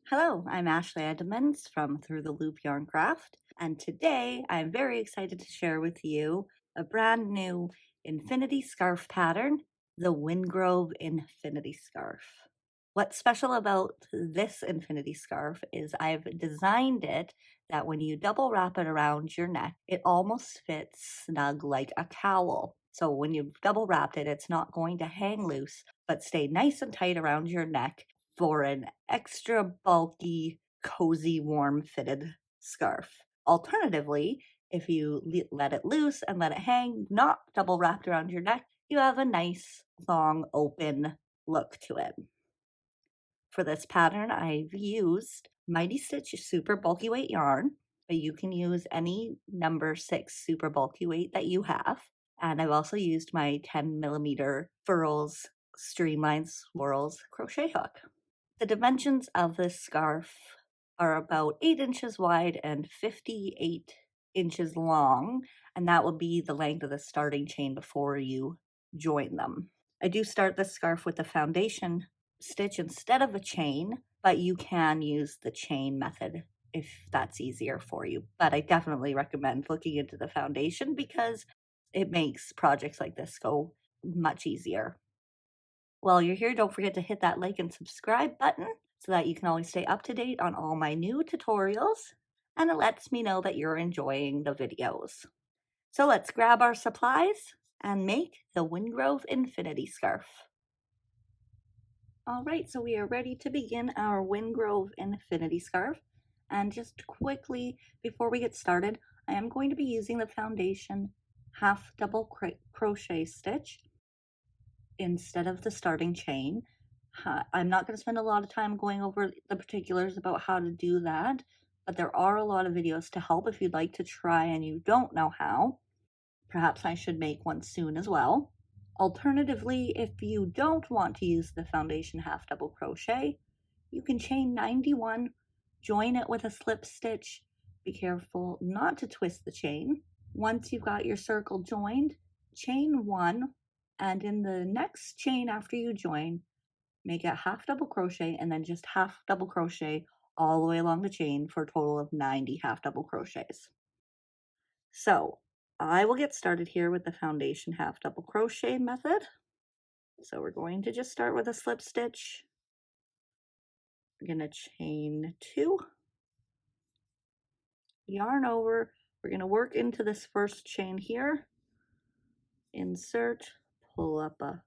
Hello, I'm Ashley Edmonds from Through the Loop Yarn Craft, and today I'm very excited to share with you a brand new infinity scarf pattern, the Wingrove Infinity Scarf. What's special about this infinity scarf is I've designed it that when you double wrap it around your neck, it almost fits snug like a cowl. So when you've double wrapped it, it's not going to hang loose, but stay nice and tight around your neck for an extra bulky, cozy, warm fitted scarf. Alternatively, if you let it loose and let it hang, not double wrapped around your neck, you have a nice, long, open look to it. For this pattern, I've used Mighty Stitch super bulky weight yarn, but you can use any number 6 super bulky weight that you have. And I've also used my 10mm Furls Streamline Swirls crochet hook. The dimensions of this scarf are about 8 inches wide and 58 inches long, and that will be the length of the starting chain before you join them. I do start the scarf with a foundation stitch instead of a chain, but you can use the chain method if that's easier for you. But I definitely recommend looking into the foundation because it makes projects like this go much easier. While you're here, don't forget to hit that like and subscribe button so that you can always stay up to date on all my new tutorials, and it lets me know that you're enjoying the videos. So let's grab our supplies and make the Wingrove Infinity Scarf. All right, so we are ready to begin our Wingrove Infinity Scarf. And just quickly, before we get started, I am going to be using the foundation half double crochet stitch instead of the starting chain. I'm not going to spend a lot of time going over the particulars about how to do that, but there are a lot of videos to help if you'd like to try and you don't know how. Perhaps I should make one soon as well. Alternatively, if you don't want to use the foundation half double crochet, you can chain 91, join it with a slip stitch. Be careful not to twist the chain. Once you've got your circle joined, chain 1, and in the next chain after you join, make a half double crochet and then just half double crochet all the way along the chain for a total of 90 half double crochets. So I will get started here with the foundation half double crochet method. So we're going to just start with a slip stitch. We're going to chain 2, yarn over. We're going to work into this first chain here, insert, pull up a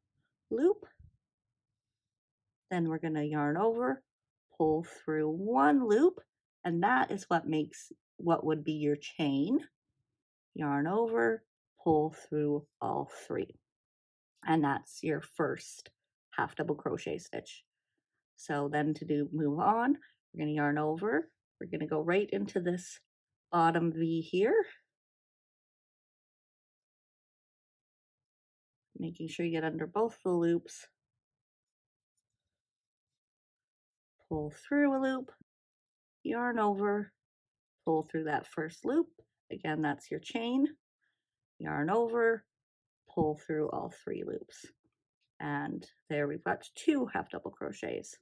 loop, then we're going to yarn over, pull through 1 loop, and that is what makes what would be your chain. Yarn over, pull through all 3, and that's your first half double crochet stitch. So then to move on, we're going to yarn over, we're going to go right into this bottom V here, making sure you get under both the loops, pull through a loop, yarn over, pull through that first loop, again that's your chain, yarn over, pull through all 3 loops, and there we've got 2 half double crochets.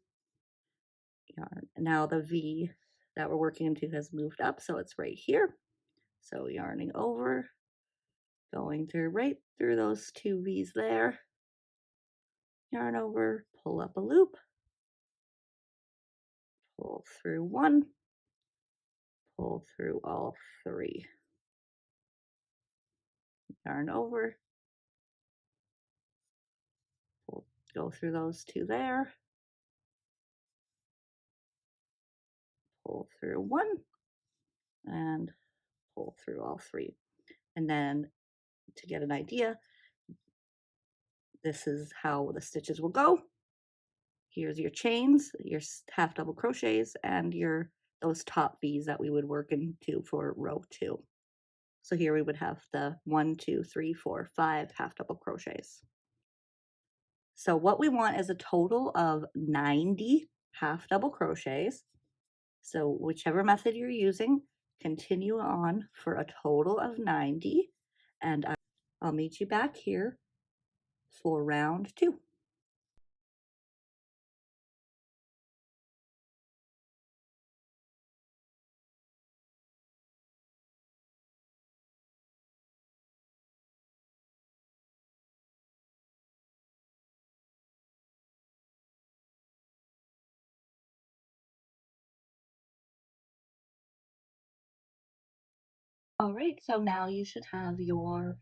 Yarn. Now the V that we're working into has moved up, so it's right here, so yarning over, going through right through those 2 V's there, yarn over, pull up a loop, pull through 1, pull through all 3, yarn over, go through those 2 there, pull through 1, and pull through all 3. And then to get an idea, this is how the stitches will go. Here's your chains, your half double crochets, and those top V's that we would work into for row 2. So here we would have the 1, 2, 3, 4, 5 half double crochets. So what we want is a total of 90 half double crochets. So whichever method you're using, continue on for a total of 90, and I'll meet you back here for round 2. All right, so now you should have your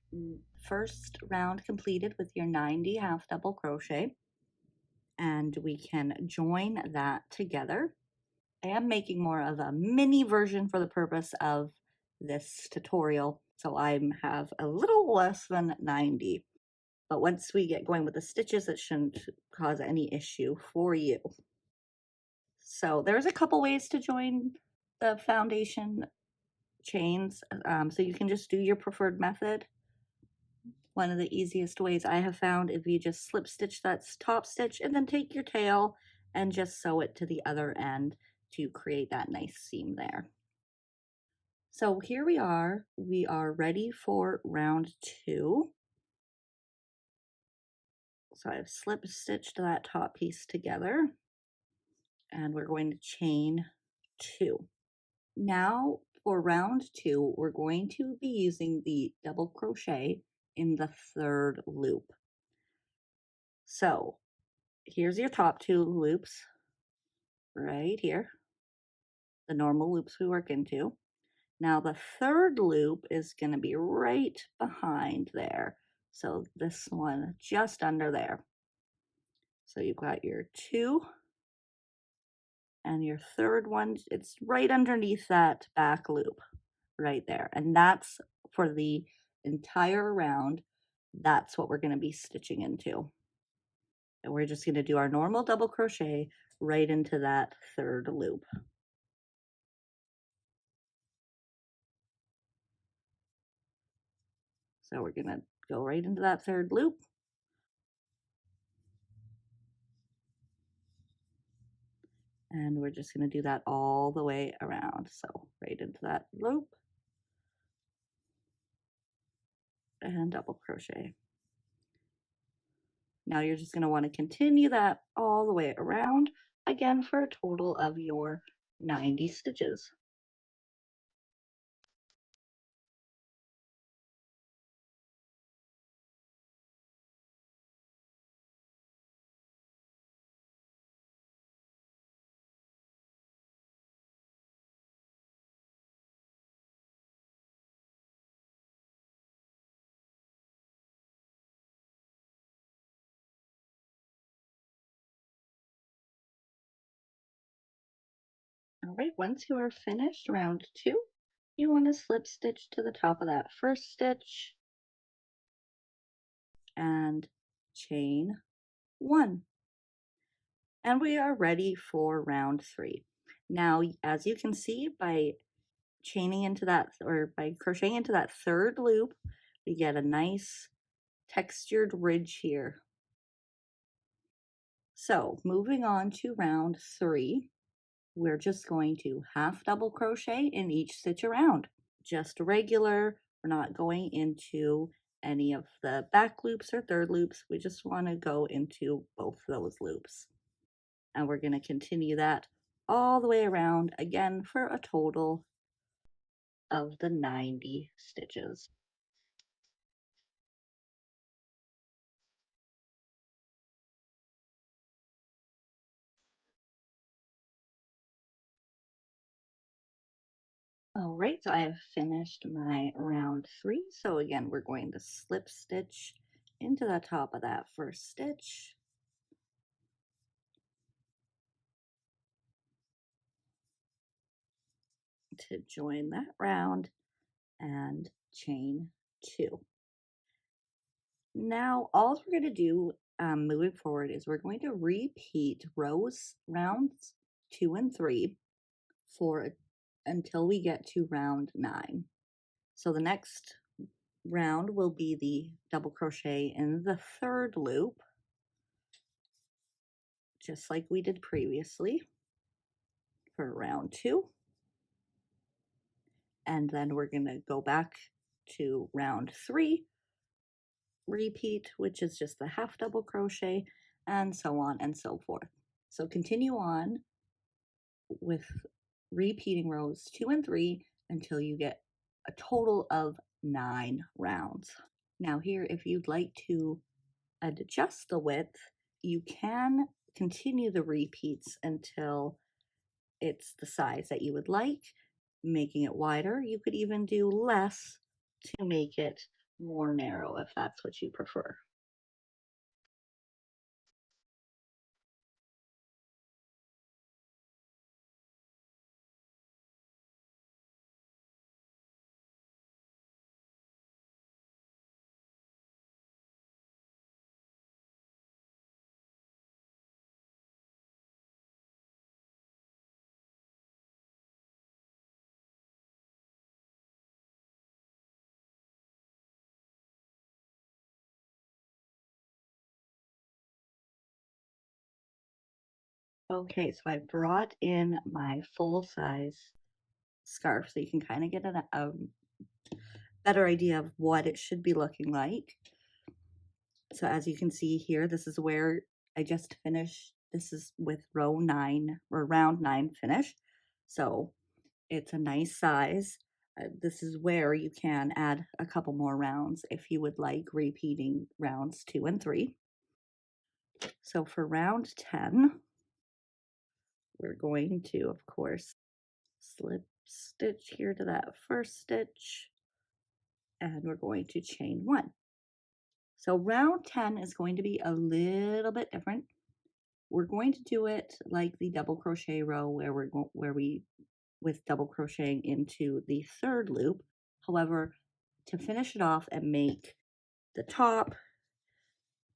first round completed with your 90 half double crochet, and we can join that together. I am making more of a mini version for the purpose of this tutorial, so I have a little less than 90. But once we get going with the stitches, it shouldn't cause any issue for you. So there's a couple ways to join the foundation chains. So you can just do your preferred method. One of the easiest ways I have found, if you just slip stitch that top stitch and then take your tail and just sew it to the other end to create that nice seam there. So here we are ready for round 2. So I've slip stitched that top piece together and we're going to chain 2. Now for round 2, we're going to be using the double crochet in the 3rd loop. So here's your top 2 loops right here, the normal loops we work into. Now the 3rd loop is going to be right behind there. So this one just under there. So you've got your 2 and your 3rd one, it's right underneath that back loop right there. And that's for the entire round. That's what we're going to be stitching into. And we're just going to do our normal double crochet right into that 3rd loop. So we're going to go right into that 3rd loop. And we're just going to do that all the way around. So right into that loop and double crochet. Now you're just going to want to continue that all the way around again for a total of your 90 stitches. All right, once you are finished round 2, you want to slip stitch to the top of that first stitch and chain 1. And we are ready for round 3. Now, as you can see, by chaining into that, or by crocheting into that 3rd loop, we get a nice textured ridge here. So moving on to round 3, we're just going to half double crochet in each stitch around. Just regular, we're not going into any of the back loops or 3rd loops. We just want to go into both those loops. And we're going to continue that all the way around again for a total of the 90 stitches. All right, so I have finished my round 3. So again, we're going to slip stitch into the top of that first stitch. To join that round and chain 2. Now, all we're going to do moving forward is we're going to repeat rounds 2 and 3 until we get to round 9. So the next round will be the double crochet in the 3rd loop, just like we did previously for round 2. And then we're going to go back to round 3, repeat, which is just the half double crochet, and so on and so forth. So continue on with repeating rows 2 and 3 until you get a total of 9 rounds. Now here, if you'd like to adjust the width, you can continue the repeats until it's the size that you would like. making it wider. You could even do less to make it more narrow if that's what you prefer. Okay, so I brought in my full-size scarf so you can kind of get a better idea of what it should be looking like. So as you can see here, this is where I just finished. This is with row 9 or round 9 finish. So it's a nice size. This is where you can add a couple more rounds if you would like, repeating rounds 2 and 3. So for round 10, we're going to, of course, slip stitch here to that first stitch, and we're going to chain 1. So round 10 is going to be a little bit different. We're going to do it like the double crochet row where we with double crocheting into the third loop. However, to finish it off and make the top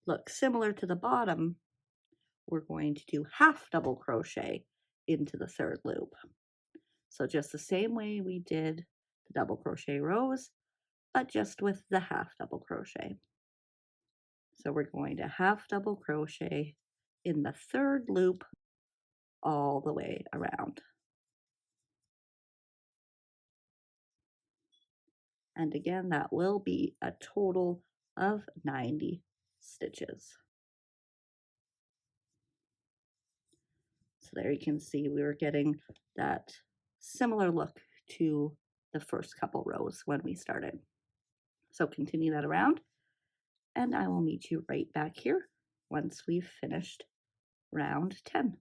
look similar to the bottom, we're going to do half double crochet into the third loop. So just the same way we did the double crochet rows, but just with the half double crochet. So we're going to half double crochet in the third loop all the way around. And again, that will be a total of 90 stitches. So there you can see we were getting that similar look to the first couple rows when we started. So continue that around, and I will meet you right back here once we've finished round 10.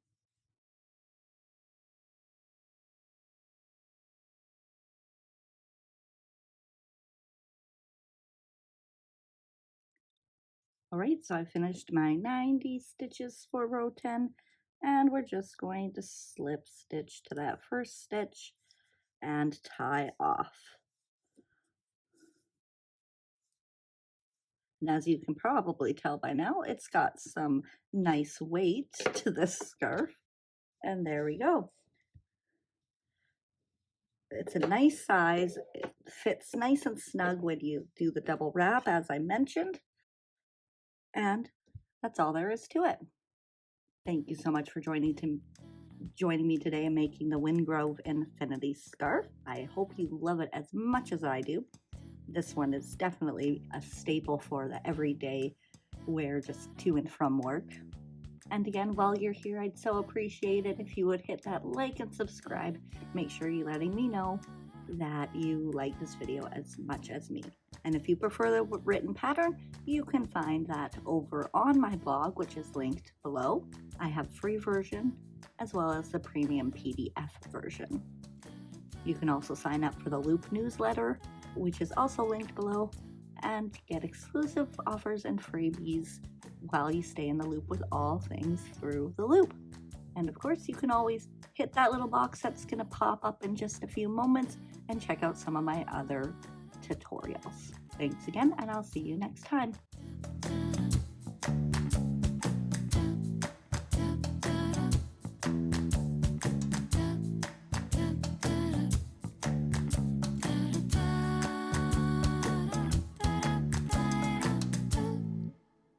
All right, so I finished my 90 stitches for row 10, and we're just going to slip stitch to that first stitch and tie off. And as you can probably tell by now, it's got some nice weight to this scarf. And there we go. It's a nice size. It fits nice and snug when you do the double wrap, as I mentioned. And that's all there is to it. Thank you so much for joining me today and making the Wingrove Infinity Scarf. I hope you love it as much as I do. This one is definitely a staple for the everyday wear just to and from work. And again, while you're here, I'd so appreciate it if you would hit that like and subscribe. Make sure you're letting me know that you like this video as much as me. And if you prefer the written pattern, you can find that over on my blog, which is linked below. I have free version as well as the premium PDF version. You can also sign up for the Loop newsletter, which is also linked below, and get exclusive offers and freebies while you stay in the loop with all things through the loop. And of course, you can always hit that little box that's going to pop up in just a few moments and check out some of my other tutorials. Thanks again, and I'll see you next time.